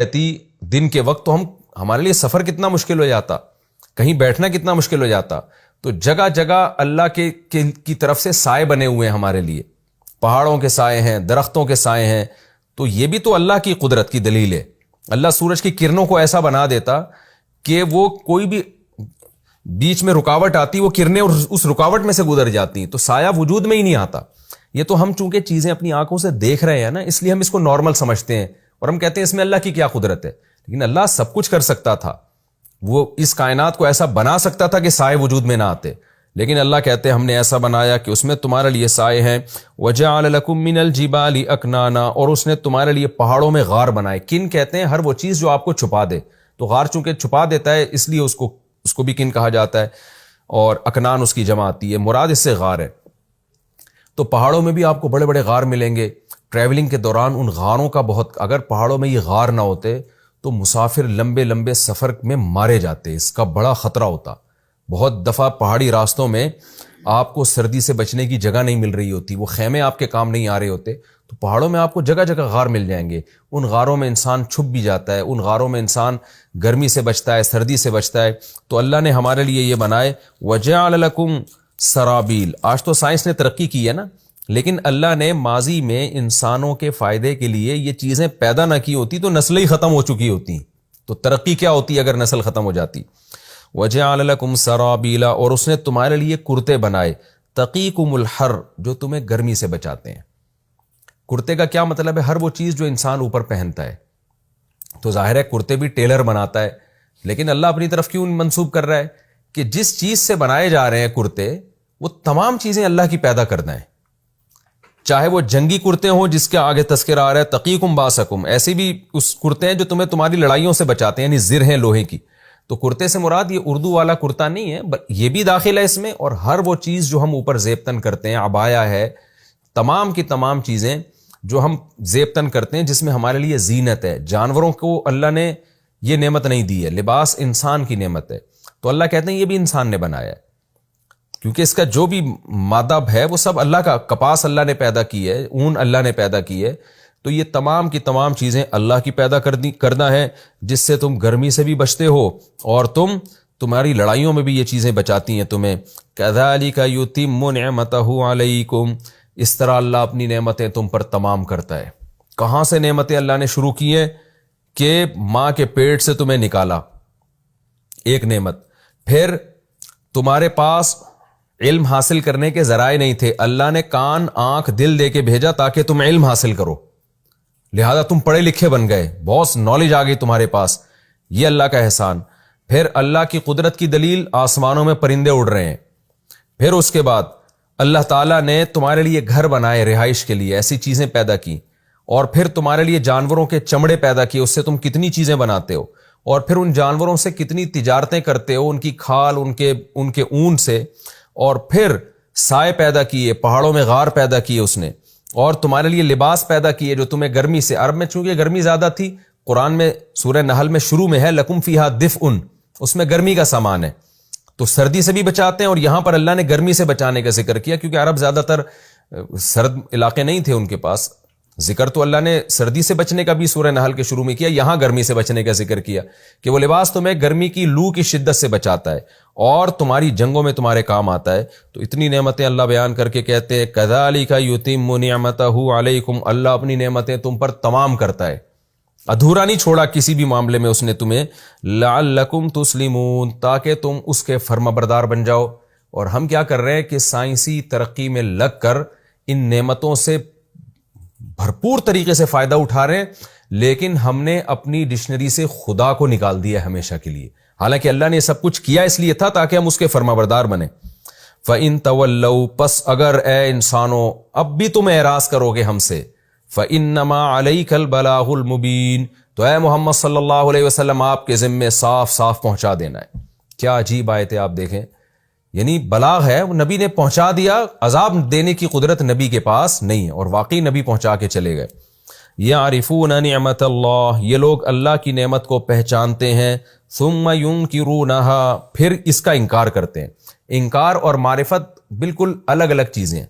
رہتی دن کے وقت تو ہمارے لیے سفر کتنا مشکل ہو جاتا، کہیں بیٹھنا کتنا مشکل ہو جاتا. تو جگہ جگہ اللہ کی طرف سے سائے بنے ہوئے ہیں ہمارے لیے، پہاڑوں کے سائے ہیں، درختوں کے سائے ہیں. تو یہ بھی تو اللہ کی قدرت کی دلیل ہے. اللہ سورج کی کرنوں کو ایسا بنا دیتا کہ وہ کوئی بھی بیچ میں رکاوٹ آتی، وہ کرنیں اس رکاوٹ میں سے گزر جاتی، تو سایہ وجود میں ہی نہیں آتا. یہ تو ہم چونکہ چیزیں اپنی آنکھوں سے دیکھ رہے ہیں نا، اس لیے ہم اس کو نارمل سمجھتے ہیں اور ہم کہتے ہیں اس میں اللہ کی کیا قدرت ہے. لیکن اللہ سب کچھ کر سکتا تھا، وہ اس کائنات کو ایسا بنا سکتا تھا کہ سائے وجود میں نہ آتے. لیکن اللہ کہتے ہیں ہم نے ایسا بنایا کہ اس میں تمہارے لیے سائے ہیں. وَجَعَلَ لَكُم مِّنَ الْجِبَالِ أَكْنَانًا، اور اس نے تمہارے لیے پہاڑوں میں غار بنائے. کن کہتے ہیں ہر وہ چیز جو آپ کو چھپا دے. تو غار چونکہ چھپا دیتا ہے اس لیے اس کو بھی کن کہا جاتا ہے، اور اکنان اس کی جمع آتی ہے. مراد اس سے غار ہے. تو پہاڑوں میں بھی آپ کو بڑے بڑے غار ملیں گے. ٹریولنگ کے دوران ان غاروں کا اگر پہاڑوں میں یہ غار نہ ہوتے تو مسافر لمبے لمبے سفر میں مارے جاتے، اس کا بڑا خطرہ ہوتا. بہت دفعہ پہاڑی راستوں میں آپ کو سردی سے بچنے کی جگہ نہیں مل رہی ہوتی، وہ خیمے آپ کے کام نہیں آ رہے ہوتے، تو پہاڑوں میں آپ کو جگہ جگہ غار مل جائیں گے. ان غاروں میں انسان چھپ بھی جاتا ہے، ان غاروں میں انسان گرمی سے بچتا ہے، سردی سے بچتا ہے. تو اللہ نے ہمارے لیے یہ بنائے. وَجَعَلَ لَكُمْ سرابیل. آج تو سائنس نے ترقی کی ہے نا، لیکن اللہ نے ماضی میں انسانوں کے فائدے کے لیے یہ چیزیں پیدا نہ کی ہوتی تو نسلیں ہی ختم ہو چکی ہوتی. تو ترقی کیا ہوتی اگر نسل ختم ہو جاتی. وَجَعَلَ لَكُمْ سَرَابِيلَ، اور اس نے تمہارے لیے کرتے بنائے. تَقِيكُمُ الْحَرَّ، جو تمہیں گرمی سے بچاتے ہیں. کرتے کا کیا مطلب ہے؟ ہر وہ چیز جو انسان اوپر پہنتا ہے. تو ظاہر ہے کرتے بھی ٹیلر بناتا ہے، لیکن اللہ اپنی طرف کیوں منسوب کر رہا ہے کہ جس چیز سے بنائے جا رہے ہیں کرتے، وہ تمام چیزیں اللہ کی پیدا کرنا ہے. چاہے وہ جنگی کرتے ہوں جس کے آگے تذکرہ آ رہا ہے تقیکم باسکم، ایسے بھی اس کرتے ہیں جو تمہیں تمہاری لڑائیوں سے بچاتے ہیں، یعنی زر ہیں لوہے کی. تو کرتے سے مراد یہ اردو والا کرتا نہیں ہے، یہ بھی داخل ہے اس میں. اور ہر وہ چیز جو ہم اوپر زیبتن کرتے ہیں، عبایا ہے، تمام کی تمام چیزیں جو ہم زیبتن کرتے ہیں جس میں ہمارے لیے زینت ہے. جانوروں کو اللہ نے یہ نعمت نہیں دی ہے، لباس انسان کی نعمت ہے. تو اللہ کہتے ہیں یہ بھی انسان نے بنایا ہے، کیونکہ اس کا جو بھی مادہ ہے وہ سب اللہ کا. کپاس اللہ نے پیدا کی ہے، اون اللہ نے پیدا کی ہے. تو یہ تمام کی تمام چیزیں اللہ کی پیدا کرنا ہے، جس سے تم گرمی سے بھی بچتے ہو اور تمہاری لڑائیوں میں بھی یہ چیزیں بچاتی ہیں تمہیں. کذالک یتم نعمتہ علیکم، اس طرح اللہ اپنی نعمتیں تم پر تمام کرتا ہے. کہاں سے نعمتیں اللہ نے شروع کی ہیں؟ کہ ماں کے پیٹ سے تمہیں نکالا، ایک نعمت. پھر تمہارے پاس علم حاصل کرنے کے ذرائع نہیں تھے، اللہ نے کان آنکھ دل دے کے بھیجا تاکہ تم علم حاصل کرو، لہذا تم پڑھے لکھے بن گئے، بہت نالج آ گئی تمہارے پاس. یہ اللہ کا احسان. پھر اللہ کی قدرت کی دلیل، آسمانوں میں پرندے اڑ رہے ہیں. پھر اس کے بعد اللہ تعالیٰ نے تمہارے لیے گھر بنائے رہائش کے لیے، ایسی چیزیں پیدا کی. اور پھر تمہارے لیے جانوروں کے چمڑے پیدا کیے، اس سے تم کتنی چیزیں بناتے ہو. اور پھر ان جانوروں سے کتنی تجارتیں کرتے ہو، ان کی کھال، ان کے اون سے. اور پھر سائے پیدا کیے، پہاڑوں میں غار پیدا کیے اس نے. اور تمہارے لیے لباس پیدا کیے جو تمہیں گرمی سے، عرب میں چونکہ گرمی زیادہ تھی، قرآن میں سورہ نحل میں شروع میں ہے لکم فیہا دفء، اس میں گرمی کا سامان ہے. تو سردی سے بھی بچاتے ہیں، اور یہاں پر اللہ نے گرمی سے بچانے کا ذکر کیا کیونکہ عرب زیادہ تر سرد علاقے نہیں تھے ان کے پاس. ذکر تو اللہ نے سردی سے بچنے کا بھی سورہ نحل کے شروع میں کیا، یہاں گرمی سے بچنے کا ذکر کیا کہ وہ لباس تمہیں گرمی کی لو کی شدت سے بچاتا ہے اور تمہاری جنگوں میں تمہارے کام آتا ہے. تو اتنی نعمتیں اللہ بیان کر کے کہتے ہیں کذالک یتم نعمتہ علیکم، اللہ اپنی نعمتیں تم پر تمام کرتا ہے، ادھورا نہیں چھوڑا کسی بھی معاملے میں اس نے تمہیں. لعلکم تسلمون، تاکہ تم اس کے فرما بردار بن جاؤ. اور ہم کیا کر رہے ہیں کہ سائنسی ترقی میں لگ کر ان نعمتوں سے بھرپور طریقے سے فائدہ اٹھا رہے ہیں، لیکن ہم نے اپنی ڈکشنری سے خدا کو نکال دیا ہمیشہ کے لیے. حالانکہ اللہ نے سب کچھ کیا اس لیے تھا تاکہ ہم اس کے فرما بردار بنیں. فَإِن تَوَلَّوْا، پس اگر اے انسانوں اب بھی تم اعراض کرو گے ہم سے، فَإِنَّمَا عَلَيْكَ الْبَلَاغُ الْمُبِينُ، تو اے محمد صلی اللہ علیہ وسلم آپ کے ذمے صاف صاف پہنچا دینا ہے. کیا عجیب آیت ہے، آپ دیکھیں، یعنی بلاغ ہے، وہ نبی نے پہنچا دیا، عذاب دینے کی قدرت نبی کے پاس نہیں ہے، اور واقعی نبی پہنچا کے چلے گئے. یعرفون نعمت اللہ، یہ لوگ اللہ کی نعمت کو پہچانتے ہیں. ثم ینکرونہا، پھر اس کا انکار کرتے ہیں. انکار اور معرفت بالکل الگ الگ چیزیں ہیں.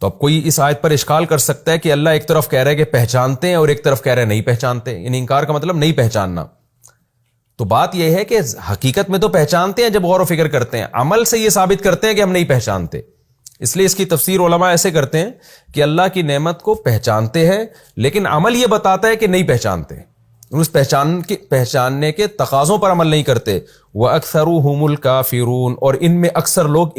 تو اب کوئی اس آیت پر اشکال کر سکتا ہے کہ اللہ ایک طرف کہہ رہا ہے کہ پہچانتے ہیں اور ایک طرف کہہ رہے ہیں نہیں پہچانتے، یعنی انکار کا مطلب نہیں پہچاننا. تو بات یہ ہے کہ حقیقت میں تو پہچانتے ہیں جب غور و فکر کرتے ہیں، عمل سے یہ ثابت کرتے ہیں کہ ہم نہیں پہچانتے. اس لیے اس کی تفسیر علماء ایسے کرتے ہیں کہ اللہ کی نعمت کو پہچانتے ہیں لیکن عمل یہ بتاتا ہے کہ نہیں پہچانتے، اس پہچاننے کے تقاضوں پر عمل نہیں کرتے. وَأَكْثَرُهُمُ الْكَافِرُونَ، اور ان میں اکثر لوگ